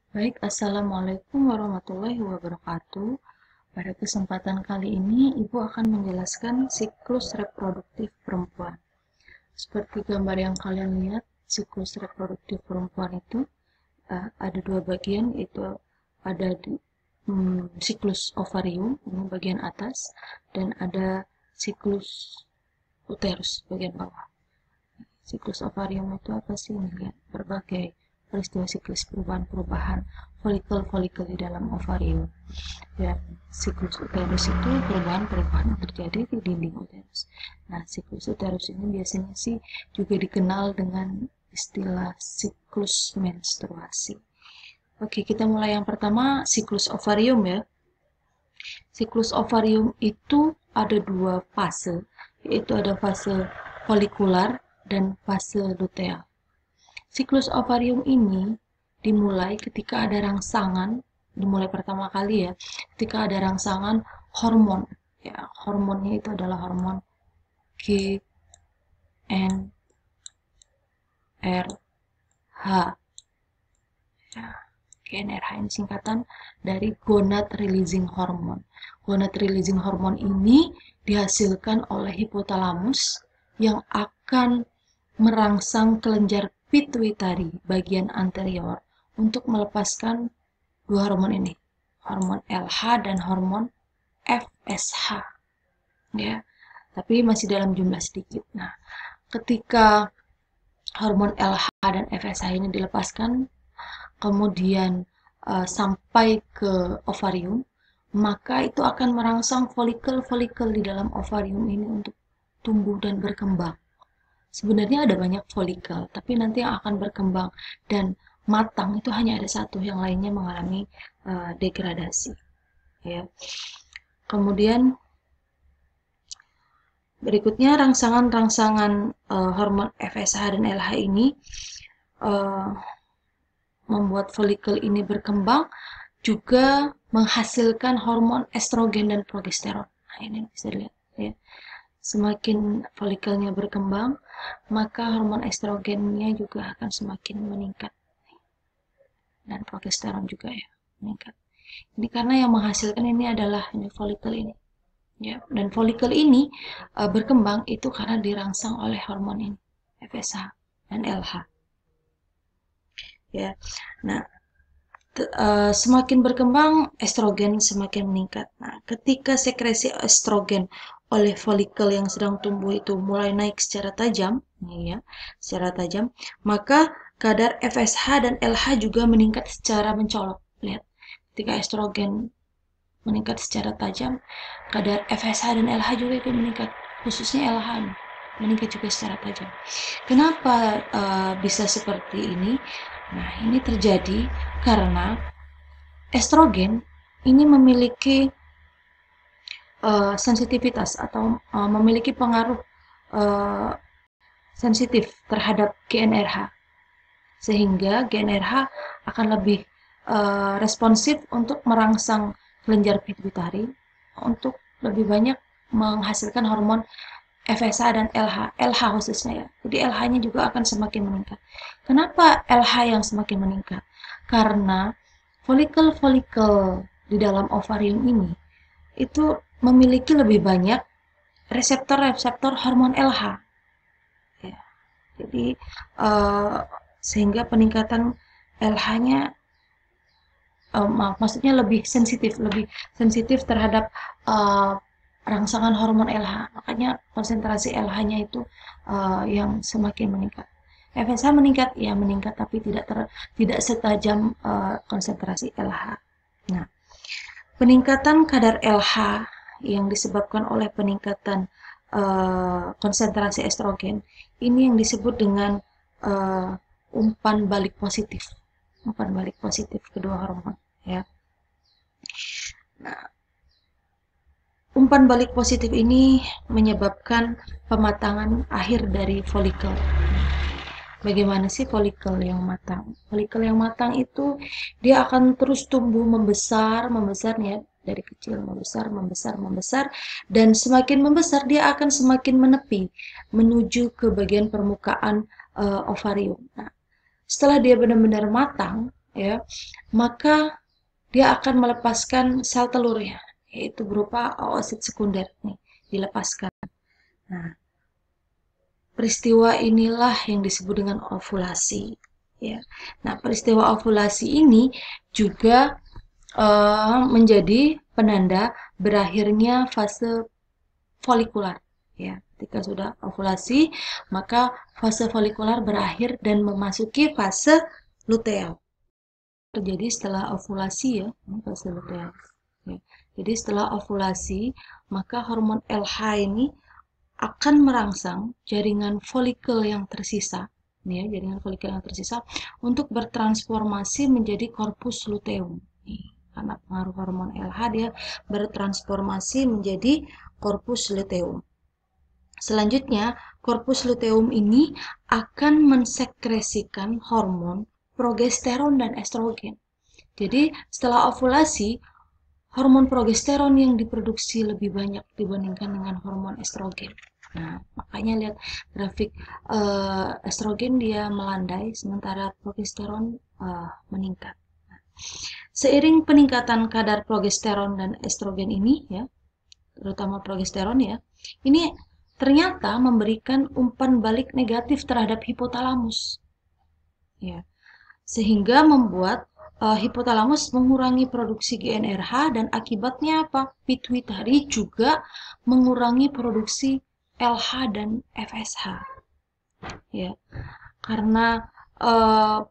Baik, Assalamualaikum warahmatullahi wabarakatuh. Pada kesempatan kali ini, Ibu akan menjelaskan siklus reproduktif perempuan. Seperti gambar yang kalian lihat, siklus reproduktif perempuan itu ada dua bagian, yaitu ada siklus ovarium, ini bagian atas, dan ada siklus uterus, bagian bawah. Siklus ovarium itu apa sih? Lihat berbagai peristiwa siklus perubahan-perubahan folikel-folikel di dalam ovarium. Dan siklus uterus itu perubahan-perubahan yang terjadi di dinding uterus. Nah, siklus uterus ini biasanya sih juga dikenal dengan istilah siklus menstruasi. Oke, kita mulai yang pertama, siklus ovarium ya. Siklus ovarium itu ada dua fase, yaitu ada fase folikular dan fase luteal. Siklus ovarium ini dimulai ketika ada rangsangan, dimulai pertama kali ya, ketika ada rangsangan hormon. Ya, hormonnya itu adalah hormon GnRH. Ya, GnRH ini singkatan dari gonad releasing hormone. Gonad releasing hormone ini dihasilkan oleh hipotalamus yang akan merangsang kelenjar pituitari bagian anterior untuk melepaskan dua hormon ini, hormon LH dan hormon FSH. Ya, tapi masih dalam jumlah sedikit. Nah, ketika hormon LH dan FSH ini dilepaskan, kemudian sampai ke ovarium, maka itu akan merangsang folikel-folikel di dalam ovarium ini untuk tumbuh dan berkembang. Sebenarnya ada banyak folikel, tapi nanti yang akan berkembang dan matang itu hanya ada satu, yang lainnya mengalami degradasi. Ya. Kemudian berikutnya rangsangan-rangsangan hormon FSH dan LH ini membuat folikel ini berkembang, juga menghasilkan hormon estrogen dan progesteron. Nah, ini bisa dilihat ya. Semakin folikelnya berkembang, maka hormon estrogennya juga akan semakin meningkat. Dan progesteron juga ya, meningkat. Ini karena yang menghasilkan ini adalah folikel ini. Ya, dan folikel ini berkembang itu karena dirangsang oleh hormon ini, FSH dan LH. Ya. Nah, semakin berkembang, estrogen semakin meningkat. Nah, ketika sekresi estrogen oleh folikel yang sedang tumbuh itu mulai naik secara tajam, ya, secara tajam, maka kadar FSH dan LH juga meningkat secara mencolok. Lihat, ketika estrogen meningkat secara tajam, kadar FSH dan LH juga ikut meningkat, khususnya LH meningkat juga secara tajam. Kenapa bisa seperti ini? Nah, ini terjadi karena estrogen ini memiliki sensitivitas atau memiliki pengaruh sensitif terhadap GnRH, sehingga GnRH akan lebih responsif untuk merangsang kelenjar pituitari untuk lebih banyak menghasilkan hormon FSH dan LH, LH khususnya ya. Jadi LH-nya juga akan semakin meningkat. Kenapa LH yang semakin meningkat? Karena folikel-folikel di dalam ovarium ini itu memiliki lebih banyak reseptor-reseptor hormon LH. Ya. Jadi sehingga peningkatan LH-nya maksudnya lebih sensitif terhadap rangsangan hormon LH. Makanya konsentrasi LH-nya itu yang semakin meningkat. FSH meningkat, ya meningkat, tapi tidak setajam konsentrasi LH. Nah, peningkatan kadar LH yang disebabkan oleh peningkatan konsentrasi estrogen ini yang disebut dengan umpan balik positif. Umpan balik positif kedua hormon, ya. Nah, umpan balik positif ini menyebabkan pematangan akhir dari folikel. Bagaimana sih folikel yang matang? Folikel yang matang itu dia akan terus tumbuh membesar ya, dari kecil membesar, dan semakin membesar dia akan semakin menepi menuju ke bagian permukaan ovarium. Nah, setelah dia benar-benar matang, ya, maka dia akan melepaskan sel telurnya, yaitu berupa oosit sekunder nih, dilepaskan. Nah, peristiwa inilah yang disebut dengan ovulasi. Ya. Nah, peristiwa ovulasi ini juga menjadi penanda berakhirnya fase folikular. Ya, ketika sudah ovulasi, maka fase folikular berakhir dan memasuki fase luteal. Terjadi setelah ovulasi ya, fase luteal. Ya. Jadi setelah ovulasi, maka hormon LH ini akan merangsang jaringan folikel yang tersisa, ya, jaringan folikel yang tersisa untuk bertransformasi menjadi korpus luteum. Karena pengaruh hormon LH dia bertransformasi menjadi korpus luteum. Selanjutnya, korpus luteum ini akan mensekresikan hormon progesteron dan estrogen. Jadi, setelah ovulasi, hormon progesteron yang diproduksi lebih banyak dibandingkan dengan hormon estrogen. Nah, makanya lihat grafik estrogen dia melandai, sementara progesteron meningkat. Seiring peningkatan kadar progesteron dan estrogen ini, ya, terutama progesteron ya, ini ternyata memberikan umpan balik negatif terhadap hipotalamus, ya, sehingga membuat hipotalamus mengurangi produksi GnRH dan akibatnya apa? Pituitari juga mengurangi produksi LH dan FSH. Ya, karena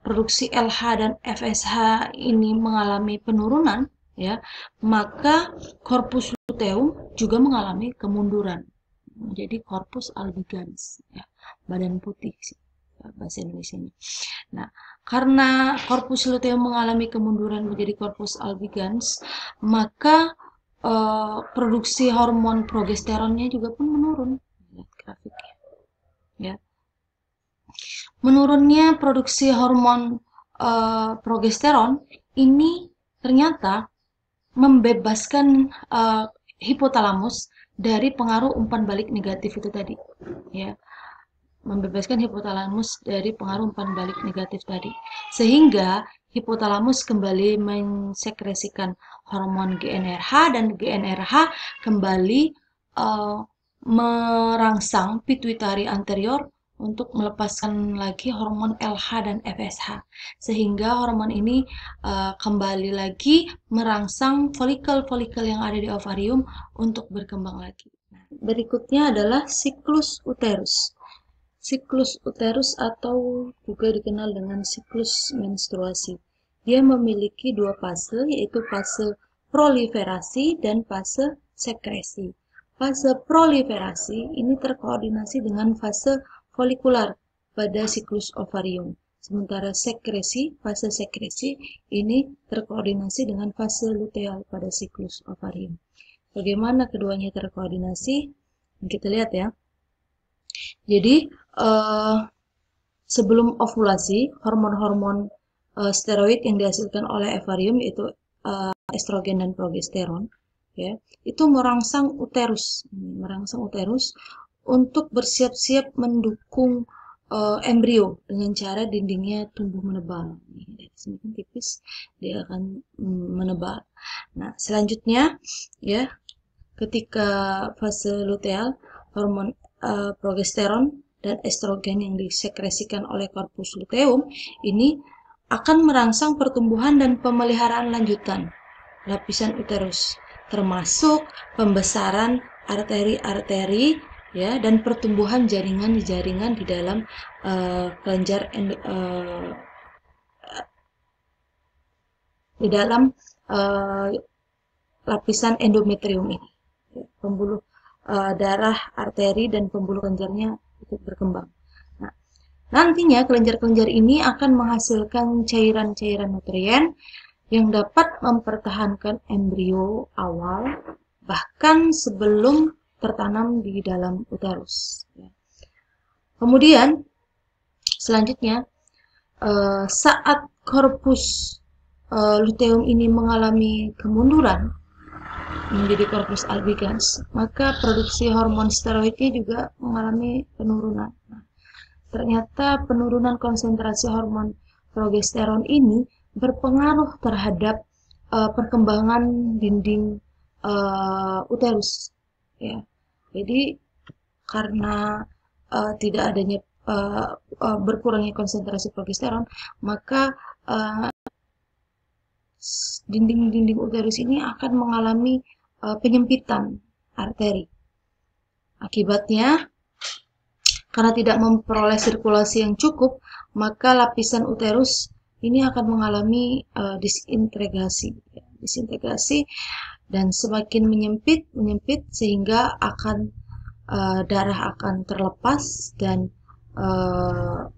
produksi LH dan FSH ini mengalami penurunan, ya, maka korpus luteum juga mengalami kemunduran menjadi korpus albigans, ya, badan putih sih bahasa Indonesia-nya. Nah, karena korpus luteum mengalami kemunduran menjadi korpus albigans, maka produksi hormon progesteronnya juga pun menurun. Lihat grafiknya. Ya. Menurunnya produksi hormon progesteron ini ternyata membebaskan hipotalamus dari pengaruh umpan balik negatif itu tadi, ya, membebaskan hipotalamus dari pengaruh umpan balik negatif tadi, sehingga hipotalamus kembali mensekresikan hormon GnRH dan GnRH kembali merangsang pituitari anterior untuk melepaskan lagi hormon LH dan FSH, sehingga hormon ini kembali lagi merangsang folikel-folikel yang ada di ovarium untuk berkembang lagi. Berikutnya adalah siklus uterus. Siklus uterus atau juga dikenal dengan siklus menstruasi. Dia memiliki dua fase, yaitu fase proliferasi dan fase sekresi. Fase proliferasi ini terkoordinasi dengan fase folikular pada siklus ovarium. Sementara sekresi, fase sekresi ini terkoordinasi dengan fase luteal pada siklus ovarium. Bagaimana keduanya terkoordinasi? Kita lihat ya. Jadi, sebelum ovulasi, hormon-hormon steroid yang dihasilkan oleh ovarium yaitu estrogen dan progesteron, ya, itu merangsang uterus untuk bersiap-siap mendukung embrio dengan cara dindingnya tumbuh menebal. Dari sini kan tipis, dia akan menebal. Nah, selanjutnya ya, ketika fase luteal, hormon progesteron dan estrogen yang disekresikan oleh korpus luteum ini akan merangsang pertumbuhan dan pemeliharaan lanjutan lapisan uterus, termasuk pembesaran arteri-arteri, ya, dan pertumbuhan jaringan di dalam kelenjar di dalam lapisan endometrium ini, pembuluh darah, arteri, dan pembuluh kelenjarnya ikut berkembang. Nah, nantinya kelenjar-kelenjar ini akan menghasilkan cairan-cairan nutrien yang dapat mempertahankan embrio awal bahkan sebelum tertanam di dalam uterus. Kemudian selanjutnya saat korpus luteum ini mengalami kemunduran menjadi korpus albigans, maka produksi hormon steroidnya juga mengalami penurunan. Nah, ternyata penurunan konsentrasi hormon progesteron ini berpengaruh terhadap perkembangan dinding uterus, ya. Jadi karena tidak adanya berkurangnya konsentrasi progesteron, maka uh, dinding-dinding uterus ini akan mengalami penyempitan arteri. Akibatnya, karena tidak memperoleh sirkulasi yang cukup, maka lapisan uterus ini akan mengalami disintegrasi, disintegrasi, dan semakin menyempit sehingga darah akan terlepas dan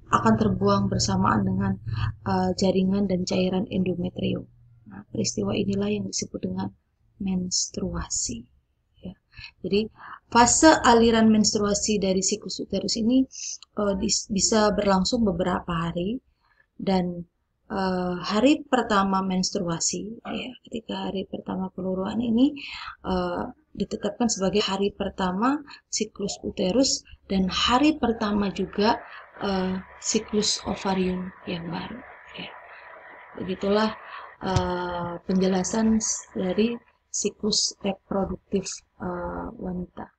akan terbuang bersamaan dengan jaringan dan cairan endometrium. Nah, peristiwa inilah yang disebut dengan menstruasi. Ya. Jadi fase aliran menstruasi dari siklus uterus ini bisa berlangsung beberapa hari, dan hari pertama menstruasi, ya, ketika hari pertama peluruan ini ditetapkan sebagai hari pertama siklus uterus dan hari pertama juga siklus ovarium yang baru. Ya. Begitulah penjelasan dari siklus reproduktif wanita.